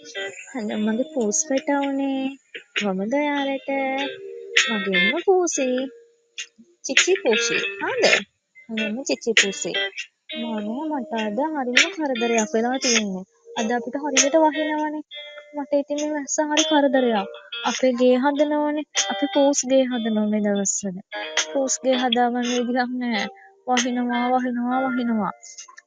Hello මගේ පෝස් පැටවුනේ කොහමද ඔයාලට මගේම පූසී චිචි පූසී හාද මගේම චිචි පූසී මට අද හරිම කරදරයක් වෙලා තියෙන්නේ අද අපිට හරියට වහිනවනේ මට ඉතින් මේ වැස්ස හරි කරදරයක් අපේ ගේ හදනවනේ අපි පූස් ගේ හදනවා මේ දවස්වල පූස් ගේ හදාගන්න විදිහක් නැහැ වහිනවා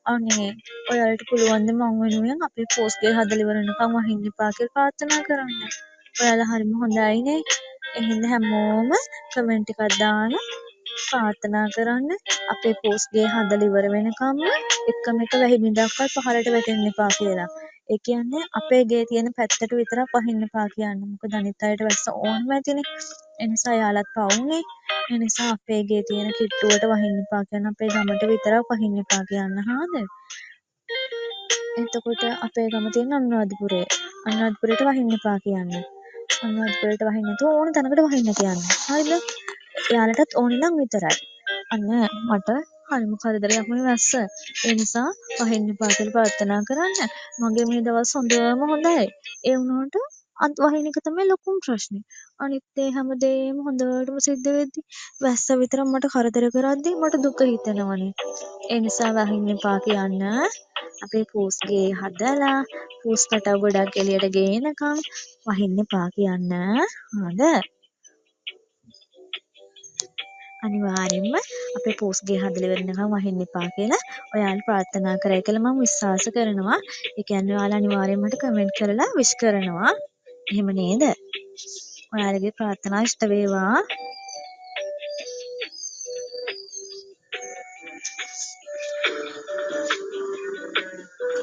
අනේ ඔයාලට පුළුවන් ද මං වෙනුවෙන් අපේ පෝස් ගේ හදලා ඉවරනකම් වහින්න එපා කියලා ප්‍රාර්ථනා කරන්න. ඔයාලා හරිම හොඳයිනේ. එහෙනම් හැමෝම කමෙන්ට් එකක් දාන්න ප්‍රාර්ථනා කරන්න අපේ පෝස් ගේ හදලා ඉවර වෙනකම් එකම එක වැහි බිඳක්වත් පහළට වැටෙන්න එපා කියලා. ඒ කියන්නේ අපේ ගේ තියෙන පැත්තට විතරක් වහින්න එපා කියන්න. මොකද අනිත් අයට වැස්ස ඕනම ඇතිනේ. ඒ නිසා යාළුවත් පවුනේ. ඒ නිසා අපේ ගේ තියෙන කිට්ටුවට වහින්න එපා කියන්න. අපේ ගමට විතරක් වහින්න එපා කියන්න. හාද? එතකොට අපේ ගම තියෙන අනුරාධපුරේ. අනුරාධපුරේට වහින්න එපා කියන්න. අනුරාධපුරේට වහින්න නැතුව ඕන තැනකට වහින්න කියන්න. හරිද? එයාලටත් ඕනේ නම් විතරයි. අන්න මට හරිම කරදරයක් මේ වැස්ස. ඒ නිසා වහින්න එපා කියලා ප්‍රාර්ථනා කරන්න. මගේ මේ දවස් හොඳම හොඳයි. ඒ වුණාට අත් වහින එක තමයි ලොකුම ප්‍රශ්නේ. අනිත් ඒ හැමදේම හොඳටම සිද්ධ වෙද්දි වැස්ස විතරක් මට කරදර කරද්දි මට දුක හිතෙනවනේ. ඒ නිසා වහින්න එපා කියන්න. අපේ පූස් ගේ හදලා පූස් පැටව ගොඩක් එළියට ගේනකම් වහින්න එපා කියන්න. හරිද? අනිවාර්යෙන්ම අපේ පෝස් ගේ හදලා ඉවරනකම් වහින්න එපා කියලා ඔයාලා ප්‍රාර්ථනා කරයි කියලා මම විශ්වාස කරනවා. ඒ කියන්නේ ඔයාලා අනිවාර්යෙන්ම මට කමෙන්ට් කරලා විශ් කරනවා. එහෙම නේද? ඔයාලගේ ප්‍රාර්ථනා ඉෂ්ට වේවා.